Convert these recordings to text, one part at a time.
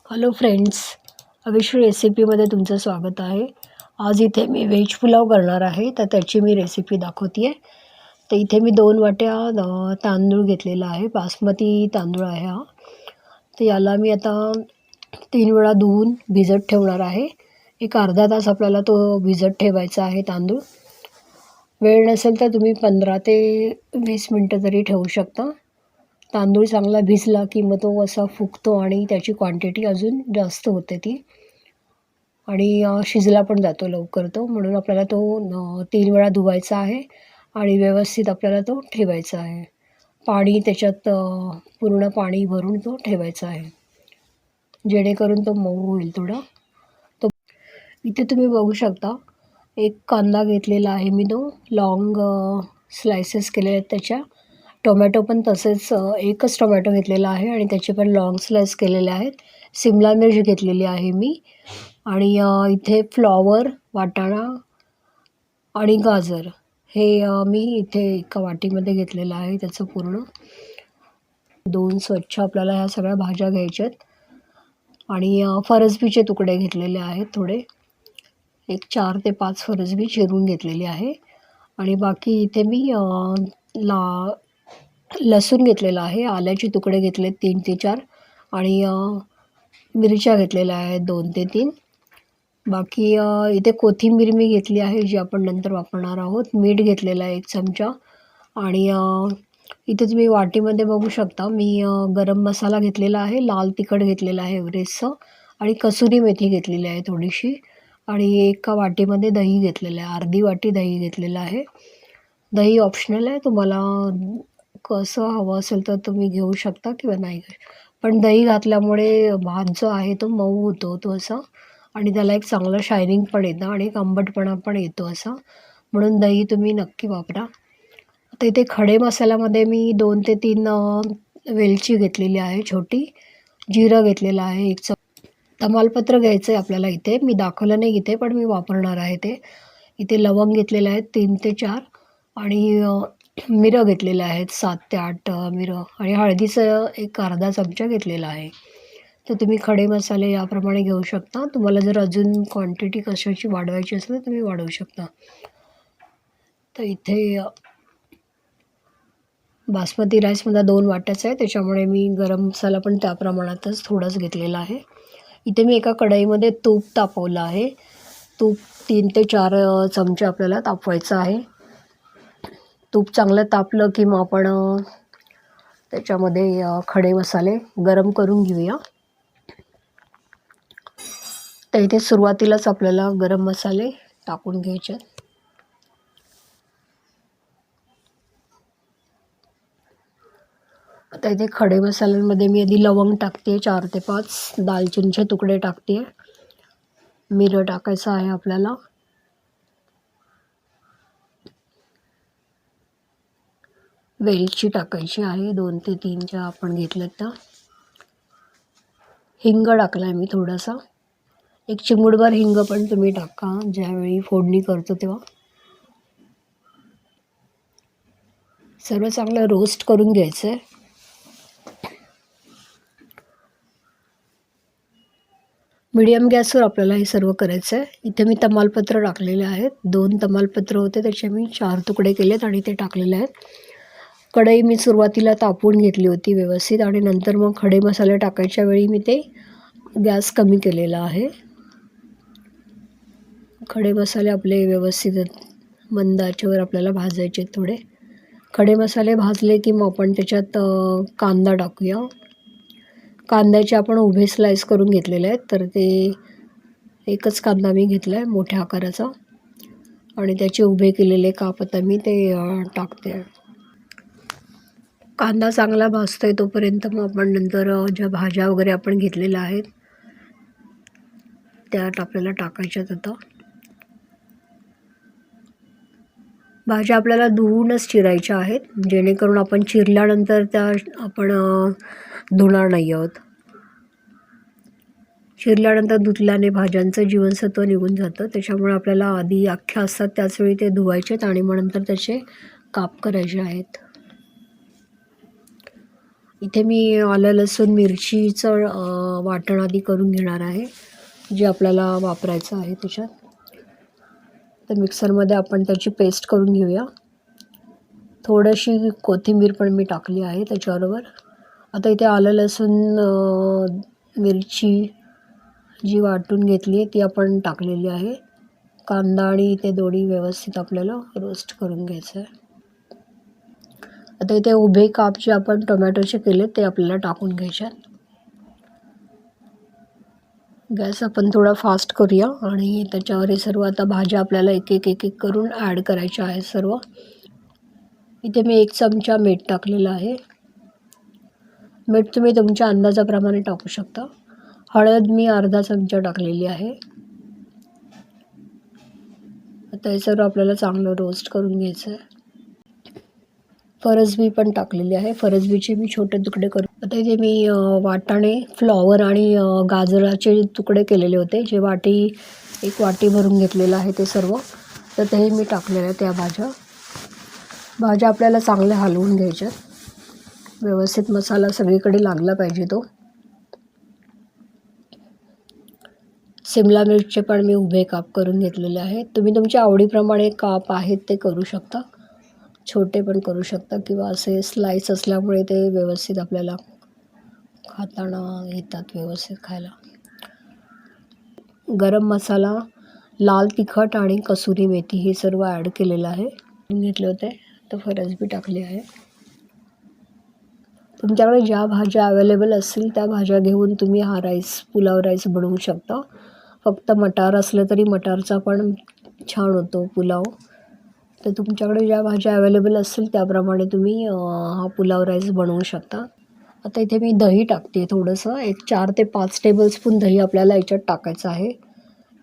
Hello friends, अविश्व रेसिपीमध्ये तुमचं स्वागत आहे. आज इथे मी व्हेज पुलाव करणार आहे, तर त्याची मी रेसिपी दाखवते आहे. तर इथे मी 2 वाट्या तांदूळ घेतलेला आहे. बासमती तांदूळ आहे हा. तर याला मी आता 3 वेळा धुवून भिजत ठेवणार आहे. एक अर्धा तास आपल्याला तो भिजत ठेवायचा आहे तांदूळ. वेळ नसेल तर तुम्ही 15 ते 20 मिनटं तरी ठेवू शकता. तांदूळ चांगला भिजला की मग तो असा फुगतो आणि त्याची क्वांटिटी अजून जास्त होते ती आणि शिजला पण जातो लवकर तो. म्हणून आपल्याला तो 3 वेळा धुवायचा आहे आणि व्यवस्थित आपल्याला तो ठेवायचा आहे. पाणी त्याच्यात पूर्ण पाणी भरून तो ठेवायचा आहे, जेणेकरून तो मऊ होईल थोडा. तो इथे तुम्ही बघू शकता, एक कांदा घेतलेला आहे मी, तो लॉंग स्लायसेस केलेले आहेत त्याच्या. टोमॅटो पण तसेच एकच टोमॅटो घेतलेला आहे आणि त्याचे पण लॉंग स्लाइस केलेले आहेत. सिमला मिर्च घेतलेली आहे मी आणि इथे फ्लॉवर, वाटाणा आणि गाजर हे मी इथे एका वाटीमध्ये घेतलेलं आहे. त्याचं पूर्ण 2 स्वच्छ आपल्याला ह्या सगळ्या भाज्या घ्यायच्या आहेत आणि फरसबीचे तुकडे घेतलेले आहेत थोडे. एक 4 ते 5 फरसबी चिरून घेतलेली आहे आणि बाकी इथे मी लसूण घेतलेला आहे. आल्याचे तुकडे घेतले 3 ते 4 आणि मिरच्या घेतलेल्या आहेत 2 ते 3. बाकी इथे कोथिंबीर मी घेतली आहे, जी आपण नंतर वापरणार आहोत. मीठ घेतलेलं आहे 1 चमचा आणि इथे तुम्ही वाटीमध्ये बघू शकता, मी गरम मसाला घेतलेला आहे, लाल तिखट घेतलेलं आहे एव्हरेस्टचं आणि कसुरी मेथी घेतलेली आहे थोडीशी आणि एका वाटीमध्ये दही घेतलेलं आहे. अर्धी वाटी दही घेतलेलं आहे. दही ऑप्शनल आहे, तुम्हाला कसं हवं असेल तर तुम्ही घेऊ शकता किंवा नाही. पण दही घातल्यामुळे भात जो आहे तो मऊ होतो तो असा आणि त्याला एक चांगलं शायनिंग पण येतं आणि एक आंबटपणा पण येतो असा. म्हणून दही तुम्ही नक्की वापरा. आता इथे खडे मसाल्यामध्ये मी 2 ते 3 वेलची घेतलेली आहे छोटी. जिरं घेतलेलं आहे 1 तमालपत्र घ्यायचं आहे आपल्याला. इथे मी दाखवलं नाही इथे, पण मी वापरणार आहे ते. इथे लवंग घेतलेले आहेत 3 ते 4 आणि मिरं घेतलेलं आहेत 7 ते 8 मिरं आणि हळदीचं एक अर्धा चमचा घेतलेला आहे. तर तुम्ही खडे मसाले याप्रमाणे घेऊ शकता. तुम्हाला जर अजून क्वांटिटी कशाची वाढवायची असेल तर तुम्ही वाढवू शकता. तर इथे बासमती राईस मला 2 वाट्याचा आहे, त्याच्यामुळे मी गरम मसाला पण त्या प्रमाणातच थोडाच घेतलेला आहे. इथे मी एका कढईमध्ये तूप तापवलं आहे. तूप 3 ते 4 चमचे आपल्याला तापवायचं आहे. तूप चांगलं तापलं की मग आपण त्याच्यामध्ये खडे मसाले गरम करून घेऊया. तर इथे सुरुवातीलाच आपल्याला गरम मसाले टाकून घ्यायचे. आता इथे खडे मसाल्यांमध्ये मी आधी लवंग टाकते 4 ते 5, दालचिनीचे तुकडे टाकते, मिरं टाकायचं आहे आपल्याला, वेलची टाकायची आहे 2 ते 3 ज्या आपण घेतल्यात त्या. हिंग टाकला आहे मी थोडासा, 1 चिमूटभर हिंग पण तुम्ही टाका ज्यावेळी फोडणी करतो तेव्हा. सर्व चांगलं रोस्ट करून घ्यायचं आहे. मीडियम गॅसवर आपल्याला हे सर्व करायचं आहे. इथे मी तमालपत्र टाकलेले आहेत. 2 तमालपत्र होते, त्याचे मी 4 तुकडे केलेत आणि ते टाकलेले आहेत. कढई मी सुरुवातीला तापवून घेतली होती व्यवस्थित आणि नंतर मग खडे मसाले टाकायच्या वेळी मी ते गॅस कमी केलेला आहे. खडे मसाले आपले व्यवस्थित मंद आचेवर आपल्याला भाजायचे आहेत थोडे. खडे मसाले भाजले की मग आपण त्याच्यात कांदा टाकूया. कांद्याचे आपण उभे स्लाइस करून घेतलेले आहेत, तर ते एकच कांदा मी घेतला आहे मोठ्या आकाराचा आणि त्याचे उभे केलेले काप आता मी ते टाकते. कांदा चांगला भाजतोय तोपर्यंत मग आपण नंतर ज्या भाज्या वगैरे आपण घेतलेल्या आहेत त्यात आपल्याला टाकायच्यात. आता भाज्या आपल्याला धुवूनच चिरायच्या आहेत, जेणेकरून आपण चिरल्यानंतर त्या आपण धुणार नाही आहोत. चिरल्यानंतर धुतल्याने भाज्यांचं जीवनसत्व निघून जातं, त्याच्यामुळे आपल्याला आधी अख्ख्या असतात त्याचवेळी ते धुवायचे आहेत आणि मग नंतर त्याचे काप करायचे आहेत. इथे मी आलं लसूण मिरचीचं वाटण आधी करून घेणार आहे, जे आपल्याला वापरायचं आहे त्याच्यात. तर मिक्सरमध्ये आपण त्याची पेस्ट करून घेऊया. थोडीशी कोथिंबीर पण मी टाकली आहे त्याच्याबरोबर. आता इथे आलं लसूण मिरची जी वाटून घेतली आहे ती आपण टाकलेली आहे. कांदा आणि ते दोन्ही व्यवस्थित आपल्याला रोस्ट करून घ्यायचं आहे. आता इथे उभे काप जे आपण टोमॅटोचे केले ते आपल्याला टाकून घ्यायचे. गॅस आपण थोडा फास्ट करूया आणि त्याच्यावर हे सर्व आता भाज्या आपल्याला एक एक एक एक करून ॲड करायच्या आहेत सर्व. इथे मी 1 चमचा मीठ टाकलेलं आहे. मीठ तुम्ही तुमच्या अंदाजाप्रमाणे टाकू शकता. हळद मी अर्धा चमचा टाकलेली आहे. आता हे सर्व आपल्याला चांगलं रोस्ट करून घ्यायचं आहे. फरसबी पण टाकलेली आहे. फरसबीचे मी छोटे तुकडे करून आता इथे मी वाटाणे, फ्लॉवर आणि गाजराचे तुकडे केलेले होते, जे एक वाटी भरून घेतलेलं आहे ते सर्व. तर ते मी टाकलेलं आहे त्या भाज्या आपल्याला चांगल्या हलवून घ्यायच्या. व्यवस्थित मसाला सगळीकडे लागला पाहिजे तो. शिमला मिरचचे पण मी उभे काप करून घेतलेले आहेत. तुम्ही तुमच्या आवडीप्रमाणे काप आहेत ते करू शकता. छोटे पण करू शकता किंवा असे स्लाईस असल्यामुळे ते व्यवस्थित आपल्याला खाताना येतात व्यवस्थित खायला. गरम मसाला, लाल तिखट आणि कसुरी मेथी हे सर्व ॲड केलेलं आहे. घेतले होते तर फरसबी टाकली आहे. तुमच्याकडे ज्या भाज्या अवेलेबल असतील त्या भाज्या घेऊन तुम्ही हा पुलाव राईस बनवू शकता. फक्त मटार असलं तरी मटारचा पण छान होतो पुलाव. तर तुमच्याकडे ज्या भाज्या अवेलेबल असतील त्याप्रमाणे तुम्ही हा पुलाव राईस बनवू शकता. आता इथे मी दही टाकते थोडंसं. 4 ते 5 टेबलस्पून दही आपल्याला याच्यात टाकायचं आहे.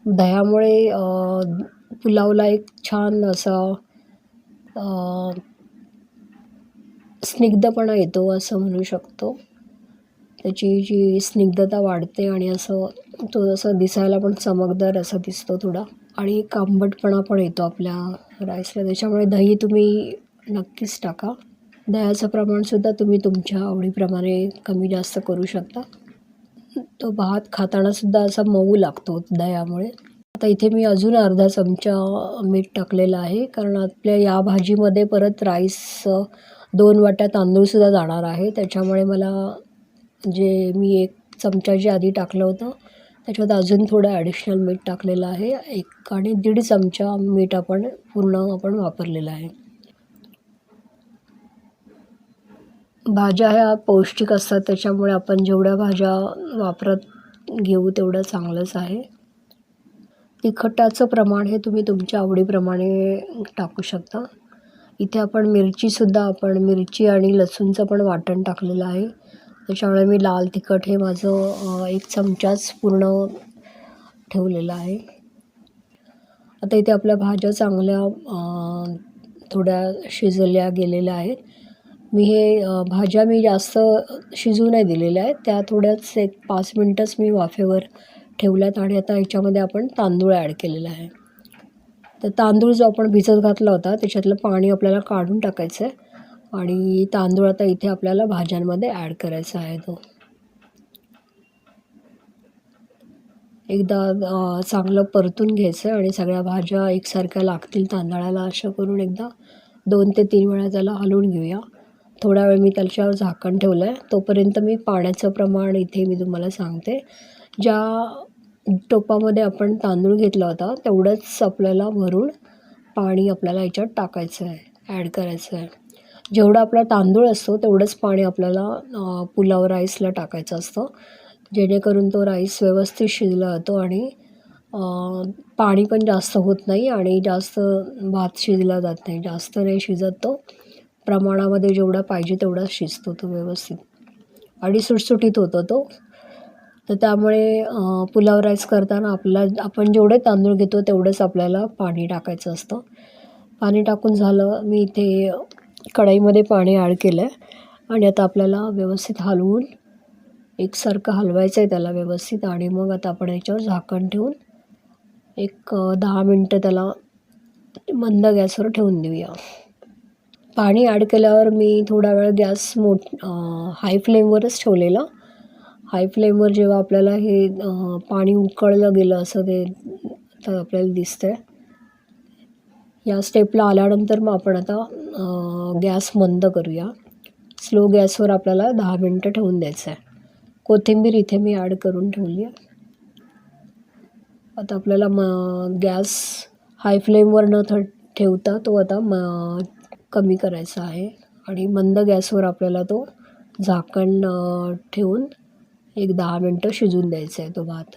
दह्यामुळे पुलावला एक छान असा स्निग्धपणा येतो असं म्हणू शकतो. त्याची जी स्निग्धता वाढते आणि तो असं दिसायला पण चमकदार असा दिसतो थोडा. आणि एक आंबटपणा पण येतो आपल्या राईसला. त्याच्यामुळे दही तुम्ही नक्कीच टाका. दह्याचं प्रमाणसुद्धा तुम्ही तुमच्या आवडीप्रमाणे कमी जास्त करू शकता. तो भात खातानासुद्धा असा मऊ लागतो दह्यामुळे. आता इथे मी अजून अर्धा चमचा मीठ टाकलेलं आहे, कारण आपल्या या भाजीमध्ये परत राईस 2 वाट्या तांदूळसुद्धा जाणार आहे. त्याच्यामुळे मला मी 1 चमचा जे आधी टाकलं होतं त्याच्यात अजून थोडं ॲडिशनल मीठ टाकलेलं आहे. 1 आणि 1.5 चमचा मीठ आपण वापरलेलं आहे. भाज्या ह्या पौष्टिक असतात, त्याच्यामुळे आपण जेवढ्या भाज्या वापरत घेऊ तेवढं चांगलंच आहे. तिखटाचं प्रमाण हे तुम्ही तुमच्या आवडीप्रमाणे टाकू शकता. इथे आपण मिरची आणि लसूणचं पण वाटण टाकलेलं आहे. त्याच्यामुळे मी लाल तिखट हे माझं 1 चमचाच पूर्ण ठेवलेलं आहे. आता इथे आपल्या भाज्या चांगल्या थोड्या शिजल्या गेलेल्या आहेत. भाज्या मी जास्त शिजू नाही दिलेल्या आहेत. त्या थोड्याच 5 मिनटंच मी वाफेवर ठेवल्यात आणि आता ह्याच्यामध्ये आपण तांदूळ ॲड केलेला आहे. तर तांदूळ जो आपण भिजत घातला होता त्याच्यातलं पाणी आपल्याला काढून टाकायचं आहे आणि तांदूळ आता इथे आपल्याला भाज्यांमध्ये ॲड करायचा आहे. तो एकदा चांगलं परतून घ्यायचं आणि सगळ्या भाज्या एकसारख्या लागतील तांदळाला असं करून एकदा 2 ते 3 वेळा त्याला हलवून घेऊया. थोडा वेळ मी त्याच्यावर झाकण ठेवलं आहे. तोपर्यंत मी पाण्याचं प्रमाण इथे मी तुम्हाला सांगते. ज्या टोपामध्ये आपण तांदूळ घेतला होता तेवढंच आपल्याला भरून पाणी आपल्याला याच्यात टाकायचं आहे, ॲड करायचं आहे. जेवढा आपला तांदूळ असतो तेवढंच पाणी आपल्याला पुलाव राईसला टाकायचं असतं, जेणेकरून तो राईस व्यवस्थित शिजला जातो आणि पाणी पण जास्त होत नाही आणि जास्त भात शिजला जात नाही. जास्त नाही शिजत तो. प्रमाणामध्ये जेवढा पाहिजे तेवढा शिजतो तो व्यवस्थित आणि सुटसुटीत होतो तो. तर त्यामुळे पुलाव राईस करताना आपण जेवढे तांदूळ घेतो तेवढंच आपल्याला पाणी टाकायचं असतं. पाणी टाकून झालं, मी इथे कढईमध्ये पाणी ॲड केलं आहे आणि आता आपल्याला व्यवस्थित हलवून एकसारखं हलवायचं आहे त्याला व्यवस्थित आणि मग आता आपण याच्यावर झाकण ठेवून 10 मिनटं त्याला मंद गॅसवर ठेवून देऊया. पाणी ॲड केल्यावर मी थोडा वेळ गॅस हाय फ्लेमवरच ठेवलेलं. हाय फ्लेमवर जेव्हा आपल्याला हे पाणी उकळलं गेलं असं ते तर आपल्याला दिसतंय. या स्टेपला आल्यानंतर मग आपण आता गॅस मंद करूया. स्लो गॅसवर आपल्याला 10 मिनटं ठेवून द्यायचं आहे. कोथिंबीर इथे मी ॲड करून ठेवली आहे. आता आपल्याला गॅस हाय फ्लेमवर न ठेवता तो आता कमी करायचा आहे आणि मंद गॅसवर आपल्याला तो झाकण ठेवून एक 10 मिनटं शिजून द्यायचा आहे तो भात.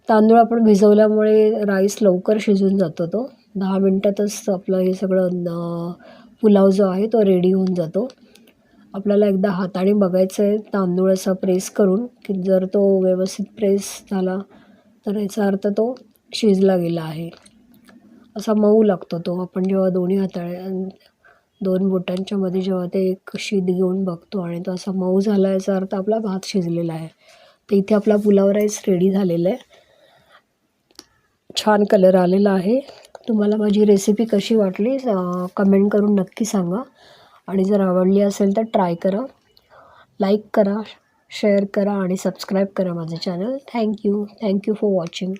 तांदूळ आपण भिजवल्यामुळे राईस लवकर शिजून जातो. तो 10 मिनटातच आपलं हे सगळं पुलाव जो आहे तो रेडी होऊन जातो. आपल्याला एकदा हाताने बघायचं आहे तांदूळ असा प्रेस करून की जर तो व्यवस्थित प्रेस झाला तर याचा अर्थ तो शिजला गेला आहे. असा मऊ लागतो तो. आपण जेव्हा दोन बोटांच्या मध्ये जेव्हा ते एक शीत घेऊन बघतो आणि तो असा मऊ झाला याचा अर्थ आपला भात शिजलेला आहे. तर इथे आपला पुलाव राईस रेडी झालेला आहे. छान कलर आलेला आहे. तुम्हाला माझी रेसिपी कशी वाटली कमेंट करून नक्की सांगा आणि जर आवडली असेल तर ट्राय करा. लाईक करा, शेअर करा आणि सबस्क्राईब करा माझं चॅनल. Thank you for watching.